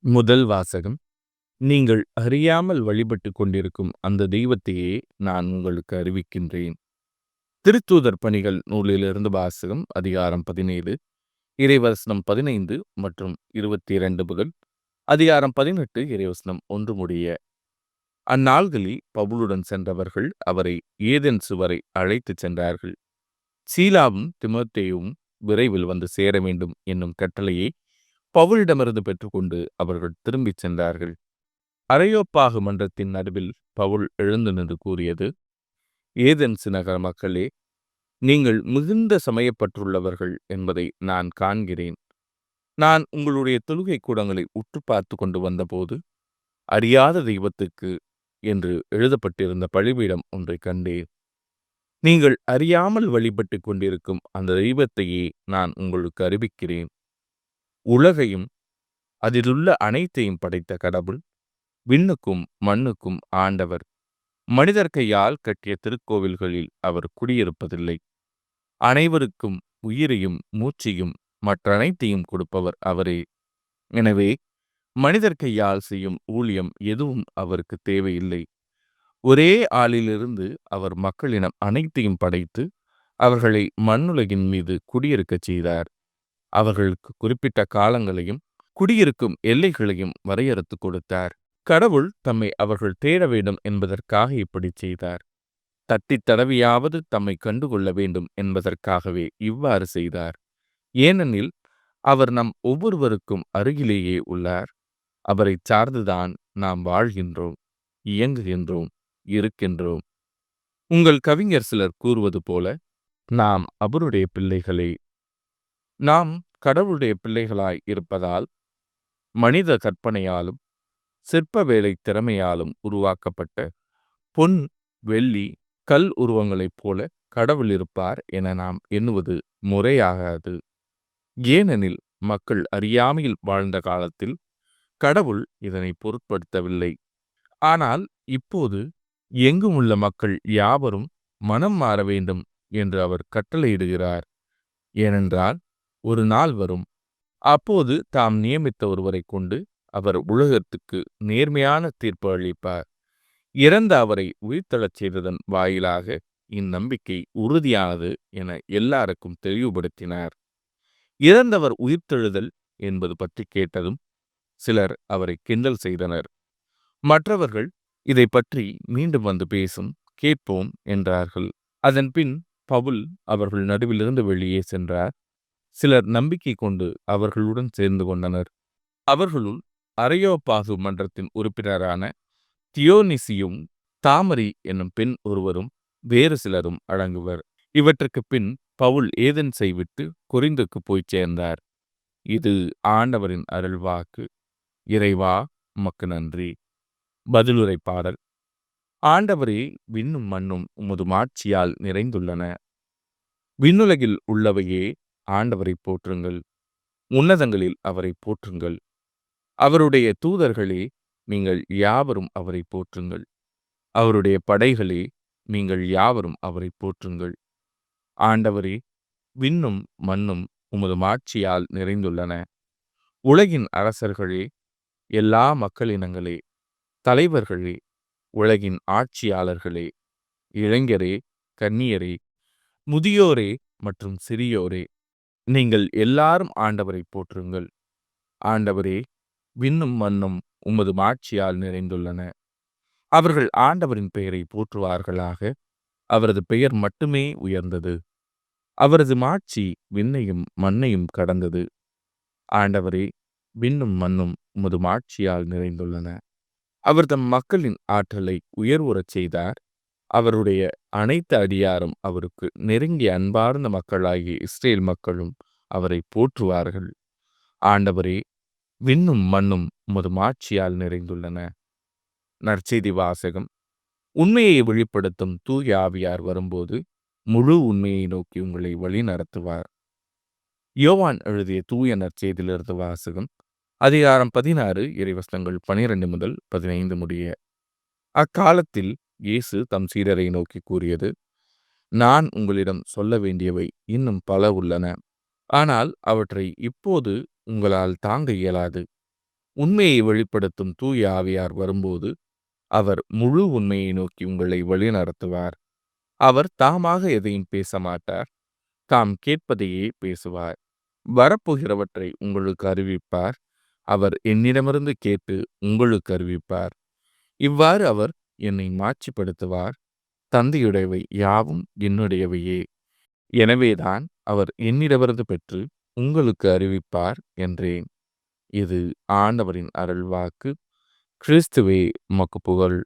முதல் வாசகம். நீங்கள் அறியாமல் வழிபட்டுக் கொண்டிருக்கும் அந்த தெய்வத்தையே நான் உங்களுக்கு அறிவிக்கின்றேன். திருத்தூதர் பணிகள் நூலிலிருந்து வாசகம். அதிகாரம் 17 இறைவசனம் 15 மற்றும் 22 முதல் அதிகாரம் 18 இறைவசனம் 1 முடிய. அந்நாள்களில் பவுலுடன் சென்றவர்கள் அவரை ஏதென்சு வரை அழைத்துச் சென்றார்கள். சீலாவும் தீமோத்தேயுவும் விரைவில் வந்து சேர வேண்டும் என்னும் கட்டளையை பவுலிடமிருந்து பெற்றுக்கொண்டு அவர்கள் திரும்பிச் சென்றார்கள். அரையோப்பாகு மன்றத்தின் நடுவில் பவுல் எழுந்து நின்று கூறியது: ஏதென்சு நகர மக்களே, நீங்கள் மிகுந்த சமயப்பற்றுள்ளவர்கள் என்பதை நான் காண்கிறேன். நான் உங்களுடைய தொழுகை கூடங்களை உற்று பார்த்து கொண்டு வந்தபோது அறியாத தெய்வத்துக்கு என்று எழுதப்பட்டிருந்த பலிபீடம் ஒன்றை கண்டேன். நீங்கள் அறியாமல் வழிபட்டுக் கொண்டிருக்கும் அந்த தெய்வத்தையே நான் உங்களுக்கு அறிவிக்கிறேன். உலகையும் அதிலுள்ள அனைத்தையும் படைத்த கடவுள், விண்ணுக்கும் மண்ணுக்கும் ஆண்டவர். மனிதர் கையால் கட்டிய திருக்கோவில்களில் அவர் குடியிருப்பதில்லை. அனைவருக்கும் உயிரையும் மூச்சையும் மற்றனைத்தையும் கொடுப்பவர் அவரே. எனவே மனிதர் கையால் செய்யும் ஊழியம் எதுவும் அவருக்கு தேவையில்லை. ஒரே ஆளிலிருந்து அவர் மக்களினம் அனைத்தையும் படைத்து அவர்களை மண்ணுலகின் மீது குடியிருக்கச் செய்தார். அவர்களுக்கு குறிப்பிட்ட காலங்களையும் குடியிருக்கும் எல்லைகளையும் வரையறுத்து கொடுத்தார். கடவுள் தம்மை அவர்கள் தேட வேண்டும் என்பதற்காக இப்படி செய்தார். தட்டித் தடவியாவது தம்மை கண்டுகொள்ள வேண்டும் என்பதற்காகவே இவ்வாறு செய்தார். ஏனெனில் அவர் நம் ஒவ்வொருவருக்கும் அருகிலேயே உள்ளார். அவரை சார்ந்துதான் நாம் வாழ்கின்றோம், இயங்குகின்றோம், இருக்கின்றோம். உங்கள் கவிஞர் சிலர் கூறுவது போல, நாம் அவருடைய பிள்ளைகளே. நாம் கடவுளுடைய பிள்ளைகளாய் இருப்பதால் மனித கற்பனையாலும் சிற்ப வேலை திறமையாலும் உருவாக்கப்பட்ட பொன், வெள்ளி, கல் உருவங்களைப் போல கடவுள் இருப்பார் என நாம் எண்ணுவது முறையாகாது. ஏனெனில் மக்கள் அறியாமையில் வாழ்ந்த காலத்தில் கடவுள் இதனை பொருட்படுத்தவில்லை. ஆனால் இப்போது எங்கும் உள்ள மக்கள் யாவரும் மனம் மாற வேண்டும் என்று அவர் கட்டளையிடுகிறார். ஏனென்றால் ஒரு நாள் வரும், அப்போது தாம் நியமித்த ஒருவரை கொண்டு அவர் உலகத்துக்கு நேர்மையான தீர்ப்பு அளிப்பார். இறந்த அவரை உயிர்த்தெழச் செய்ததன் வாயிலாக இந்நம்பிக்கை உறுதியானது என எல்லாருக்கும் தெளிவுபடுத்தினார். இறந்தவர் உயிர்த்தெழுதல் என்பது பற்றி கேட்டதும் சிலர் அவரை கிண்டல் செய்தனர். மற்றவர்கள் இதை பற்றி மீண்டும் வந்து பேசும், கேட்போம் என்றார்கள். அதன் பின் பவுல் அவர்கள் நடுவிலிருந்து வெளியே சென்றார். சிலர் நம்பிக்கை கொண்டு அவர்களுடன் சேர்ந்து கொண்டனர். அவர்களுள் அரையோப்பாகு மன்றத்தின் உறுப்பினரான தியோனிசியும் தாமரி என்னும் பெண் ஒருவரும் வேறு சிலரும் அடங்குவர். இவற்றுக்கு பின் பவுல் ஏதென்சை விட்டு கொரிந்துக்கு போய் சேர்ந்தார். இது ஆண்டவரின் அருள்வாக்கு. இறைவா, உமக்கு நன்றி. பதிலுரை பாடல். ஆண்டவரே, விண்ணும் மண்ணும் உமது மாட்சியால் நிறைந்துள்ளன. விண்ணுலகில் உள்ளவையே ஆண்டவரை போற்றுங்கள். உன்னதங்களில் அவரை போற்றுங்கள். அவருடைய தூதர்களே, நீங்கள் யாவரும் அவரை போற்றுங்கள். அவருடைய படைகளே, நீங்கள் யாவரும் அவரை போற்றுங்கள். ஆண்டவரே, விண்ணும் மண்ணும் உமது மாட்சியால் நிறைந்துள்ளன. உலகின் அரசர்களே, எல்லா மக்களினங்களே, தலைவர்களே, உலகின் ஆட்சியாளர்களே, இளைஞரே, கன்னியரே, முதியோரே மற்றும் சிறியோரே, நீங்கள் எல்லாரும் ஆண்டவரை போற்றுங்கள். ஆண்டவரே, விண்ணும் மண்ணும் உமது மாட்சியால் நிறைந்துள்ளன. அவர்கள் ஆண்டவரின் பெயரை போற்றுவார்களாக. அவரது பெயர் மட்டுமே உயர்ந்தது. அவரது மாட்சி விண்ணையும் மண்ணையும் கடந்தது. ஆண்டவரே, விண்ணும் மண்ணும் உமது மாட்சியால் நிறைந்துள்ளன. அவர் தம் மக்களின் ஆற்றலை உயர்வுறச் செய்தார். அவருடைய அனைத்து அடியாரும் அவருக்கு நெருங்கிய அன்பார்ந்த மக்களாகிய இஸ்ரேல் மக்களும் அவரை போற்றுவார்கள். ஆண்டவரே, விண்ணும் மண்ணும் உமது மாட்சியால் நிறைந்துள்ளன. நற்செய்தி வாசகம். உண்மையை வெளிப்படுத்தும் தூய ஆவியார் வரும்போது முழு உண்மையை நோக்கி உங்களை வழி நடத்துவார். யோவான் எழுதிய தூய நற்செய்தியிலிருந்து வாசகம். அதிகாரம் 16 இறைவசனங்கள் 12 முதல் 15 முடிய. அக்காலத்தில் இயேசு தம் சீடரை நோக்கி கூறியது: நான் உங்களிடம் சொல்ல வேண்டியவை இன்னும் பல உள்ளன, ஆனால் அவற்றை இப்போது உங்களால் தாங்க இயலாது. உண்மையை வெளிப்படுத்தும் தூய ஆவியார் வரும்போது அவர் முழு உண்மையை நோக்கி உங்களை வழிநடத்துவார். அவர் தாமாக எதையும் பேச மாட்டார். தாம் கேட்பதையே பேசுவார். வரப்போகிறவற்றை உங்களுக்கு அறிவிப்பார். அவர் என்னிடமிருந்து கேட்டு உங்களுக்கு அறிவிப்பார். இவ்வாறு அவர் என்னை மாட்சிப்படுத்துவார். தந்தையுடையவை யாவும் என்னுடையவையே. எனவேதான் அவர் என்னிடமிருந்து பெற்று உங்களுக்கு அறிவிப்பார் என்றேன். இது ஆண்டவரின் அருள்வாக்கு. கிறிஸ்துவே உமக்கு புகழ்.